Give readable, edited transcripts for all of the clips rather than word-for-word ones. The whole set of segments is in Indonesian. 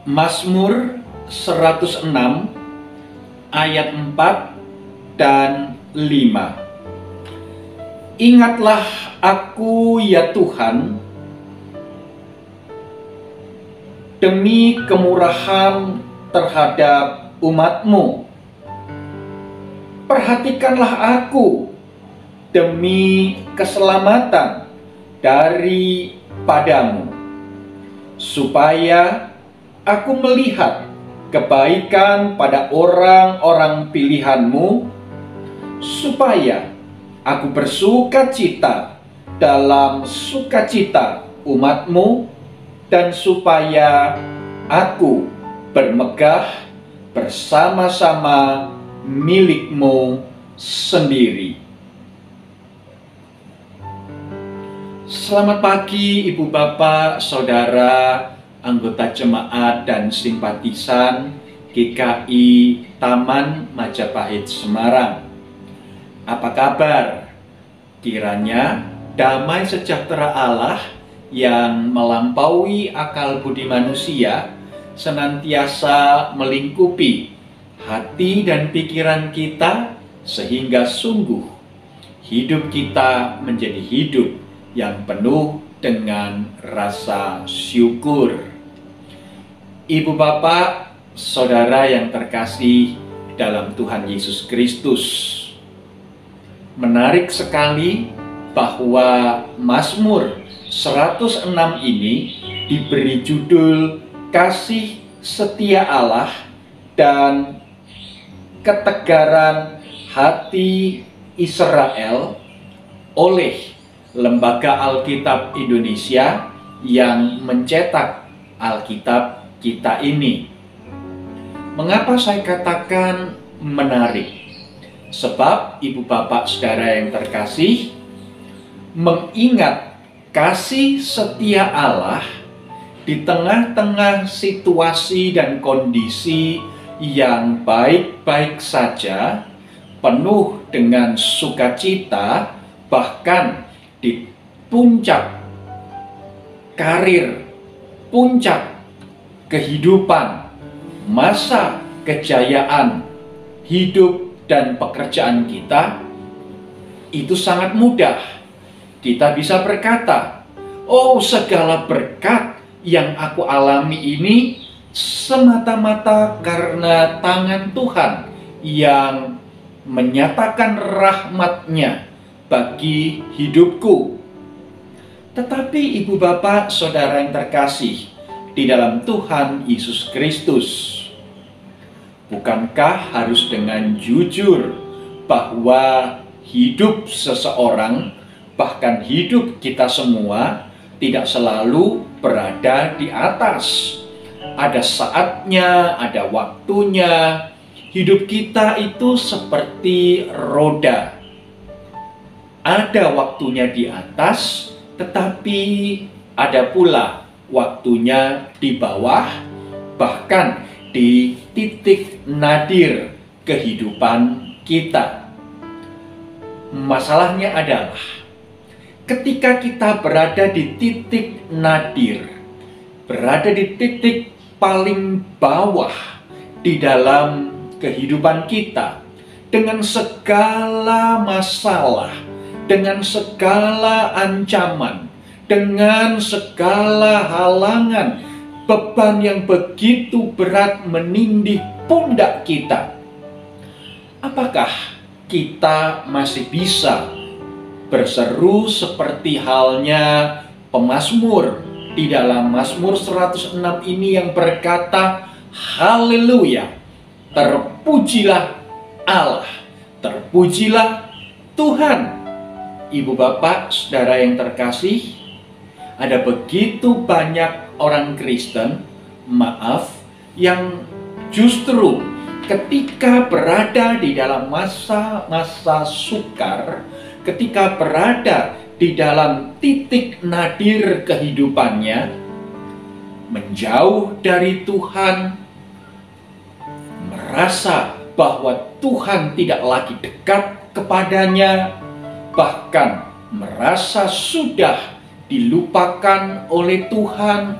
Mazmur 106 ayat 4 dan 5. Ingatlah aku ya Tuhan, demi kemurahan terhadap umat-Mu. Perhatikanlah aku demi keselamatan daripadamu, supaya aku melihat kebaikan pada orang-orang pilihan-Mu, supaya aku bersukacita dalam sukacita umat-Mu, dan supaya aku bermegah bersama-sama milik-Mu sendiri. Selamat pagi Ibu Bapak, Saudara, anggota jemaat dan simpatisan GKI Taman Majapahit Semarang. Apa kabar? Kiranya damai sejahtera Allah yang melampaui akal budi manusia senantiasa melingkupi hati dan pikiran kita, sehingga sungguh hidup kita menjadi hidup yang penuh dengan rasa syukur. Ibu bapak, saudara yang terkasih dalam Tuhan Yesus Kristus, menarik sekali bahwa Mazmur 106 ini diberi judul Kasih Setia Allah dan Ketegaran Hati Israel oleh Lembaga Alkitab Indonesia yang mencetak Alkitab kita ini. Mengapa saya katakan menarik? Sebab ibu bapak saudara yang terkasih, mengingat kasih setia Allah di tengah-tengah situasi dan kondisi yang baik-baik saja, penuh dengan sukacita, bahkan di puncak karir, puncak kehidupan, masa kejayaan hidup dan pekerjaan kita, itu sangat mudah. Kita bisa berkata, oh, segala berkat yang aku alami ini semata-mata karena tangan Tuhan yang menyatakan rahmat-Nya bagi hidupku. Tetapi ibu bapak saudara yang terkasih di dalam Tuhan Yesus Kristus, bukankah harus dengan jujur bahwa hidup seseorang, bahkan hidup kita semua, tidak selalu berada di atas? Ada saatnya, ada waktunya. Hidup kita itu seperti roda. Ada waktunya di atas, tetapi ada pula waktunya di bawah, bahkan di titik nadir kehidupan kita. Masalahnya adalah ketika kita berada di titik nadir, berada di titik paling bawah di dalam kehidupan kita, dengan segala masalah, dengan segala ancaman, dengan segala halangan, beban yang begitu berat menindih pundak kita, apakah kita masih bisa berseru seperti halnya pemazmur di dalam Mazmur 106 ini yang berkata, haleluya, terpujilah Allah, terpujilah Tuhan. Ibu bapak saudara yang terkasih, ada begitu banyak orang Kristen, yang justru ketika berada di dalam masa-masa sukar, ketika berada di dalam titik nadir kehidupannya, menjauh dari Tuhan, merasa bahwa Tuhan tidak lagi dekat kepadanya, bahkan merasa sudah dilupakan oleh Tuhan,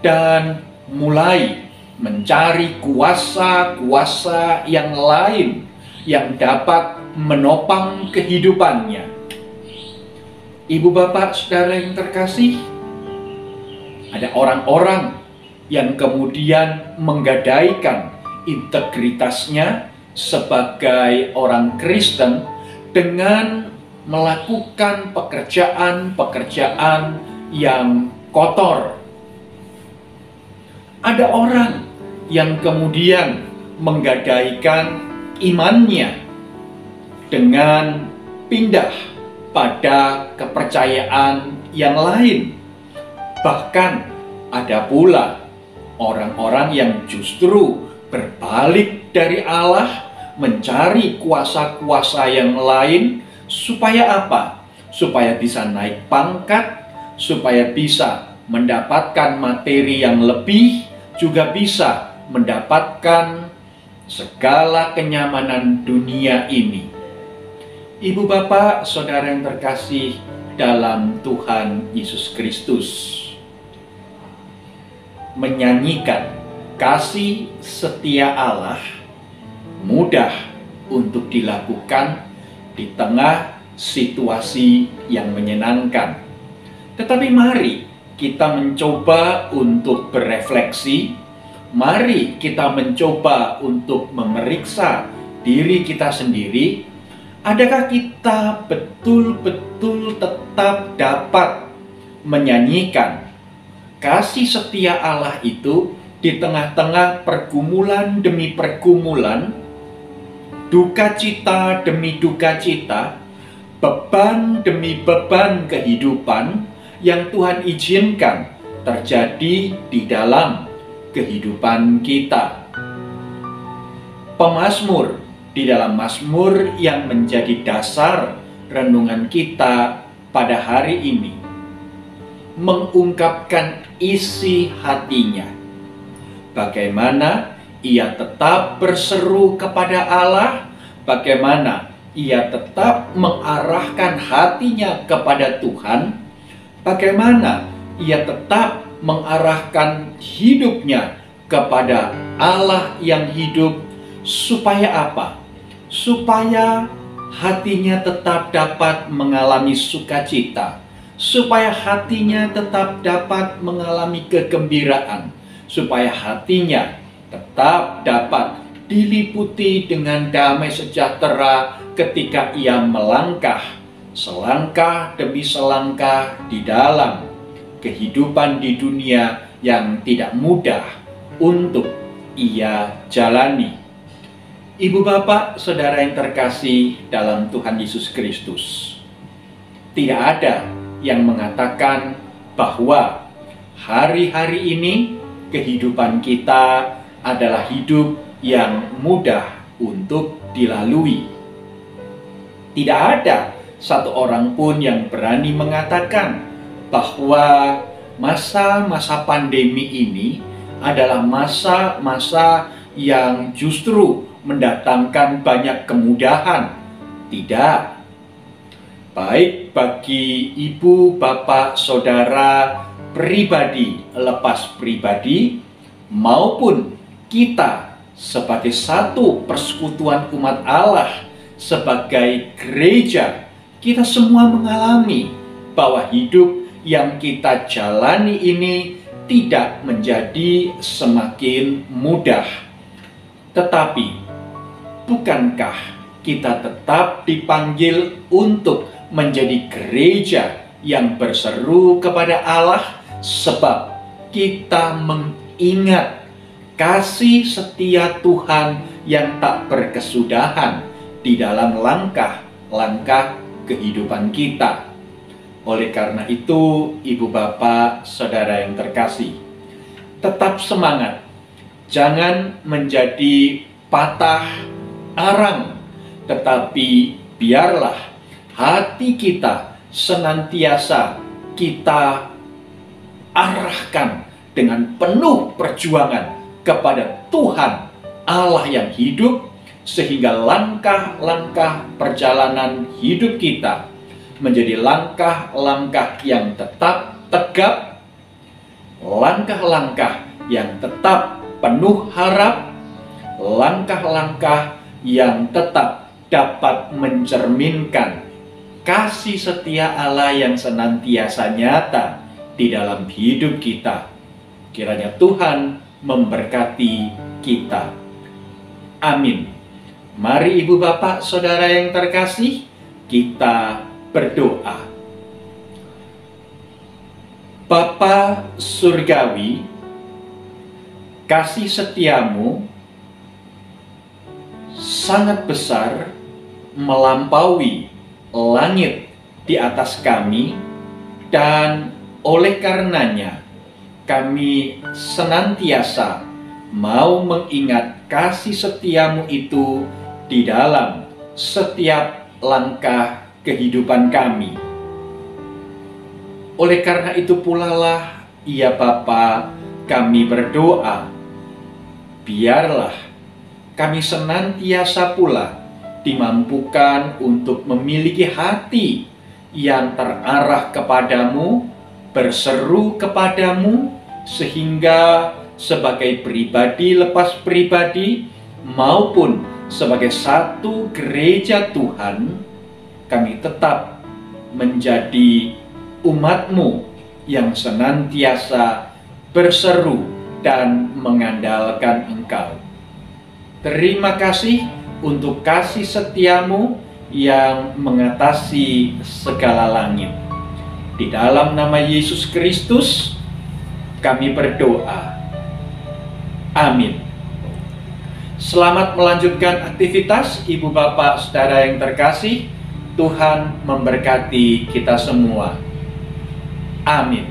dan mulai mencari kuasa-kuasa yang lain yang dapat menopang kehidupannya. Ibu bapak saudara yang terkasih, ada orang-orang yang kemudian menggadaikan integritasnya sebagai orang Kristen dengan melakukan pekerjaan-pekerjaan yang kotor. Ada orang yang kemudian menggadaikan imannya dengan pindah pada kepercayaan yang lain. Bahkan ada pula orang-orang yang justru berbalik dari Allah, mencari kuasa-kuasa yang lain. Supaya apa? Supaya bisa naik pangkat, supaya bisa mendapatkan materi yang lebih, juga bisa mendapatkan segala kenyamanan dunia ini. Ibu bapak saudara yang terkasih dalam Tuhan Yesus Kristus, menyanyikan kasih setia Allah mudah untuk dilakukan di tengah situasi yang menyenangkan. Tetapi mari kita mencoba untuk berefleksi, mari kita mencoba untuk memeriksa diri kita sendiri. Adakah kita betul-betul tetap dapat menyanyikan kasih setia Allah itu di tengah-tengah pergumulan demi pergumulan, duka cita demi duka cita, beban demi beban kehidupan yang Tuhan izinkan terjadi di dalam kehidupan kita? Pemazmur di dalam Mazmur yang menjadi dasar renungan kita pada hari ini mengungkapkan isi hatinya. Bagaimana ia tetap berseru kepada Allah, bagaimana ia tetap mengarahkan hatinya kepada Tuhan, bagaimana ia tetap mengarahkan hidupnya kepada Allah yang hidup. Supaya apa? Supaya hatinya tetap dapat mengalami sukacita, supaya hatinya tetap dapat mengalami kegembiraan, supaya hatinya tetap dapat diliputi dengan damai sejahtera ketika ia melangkah selangkah demi selangkah di dalam kehidupan di dunia yang tidak mudah untuk ia jalani. Ibu bapak saudara yang terkasih dalam Tuhan Yesus Kristus, tidak ada yang mengatakan bahwa hari-hari ini kehidupan kita adalah hidup yang mudah untuk dilalui. Tidak ada satu orang pun yang berani mengatakan bahwa masa-masa pandemi ini adalah masa-masa yang justru mendatangkan banyak kemudahan. Tidak. Baik bagi ibu, bapak, saudara, pribadi lepas pribadi, maupun kita sebagai satu persekutuan umat Allah, sebagai gereja, kita semua mengalami bahwa hidup yang kita jalani ini tidak menjadi semakin mudah. Tetapi, bukankah kita tetap dipanggil untuk menjadi gereja yang berseru kepada Allah, sebab kita mengingat kasih setia Tuhan yang tak berkesudahan di dalam langkah-langkah kehidupan kita. Oleh karena itu, ibu bapak, saudara yang terkasih, tetap semangat. Jangan menjadi patah arang, tetapi biarlah hati kita senantiasa kita arahkan dengan penuh perjuangan kepada Tuhan Allah yang hidup, sehingga langkah-langkah perjalanan hidup kita menjadi langkah-langkah yang tetap tegap, langkah-langkah yang tetap penuh harap, langkah-langkah yang tetap dapat mencerminkan kasih setia Allah yang senantiasa nyata di dalam hidup kita. Kiranya Tuhan memberkati kita. Amin. Mari ibu bapak saudara yang terkasih, kita berdoa. Bapa surgawi, kasih setiamu sangat besar, melampaui langit di atas kami, dan oleh karenanya kami senantiasa mau mengingat kasih setiamu itu di dalam setiap langkah kehidupan kami. Oleh karena itu pula lah, ya Bapa, kami berdoa, biarlah kami senantiasa pula dimampukan untuk memiliki hati yang terarah kepadamu, berseru kepadamu, sehingga sebagai pribadi lepas pribadi maupun sebagai satu gereja Tuhan, kami tetap menjadi umat-Mu yang senantiasa berseru dan mengandalkan Engkau. Terima kasih untuk kasih setiamu yang mengatasi segala langit. Di dalam nama Yesus Kristus kami berdoa. Amin. Selamat melanjutkan aktivitas ibu bapak saudara yang terkasih. Tuhan memberkati kita semua. Amin.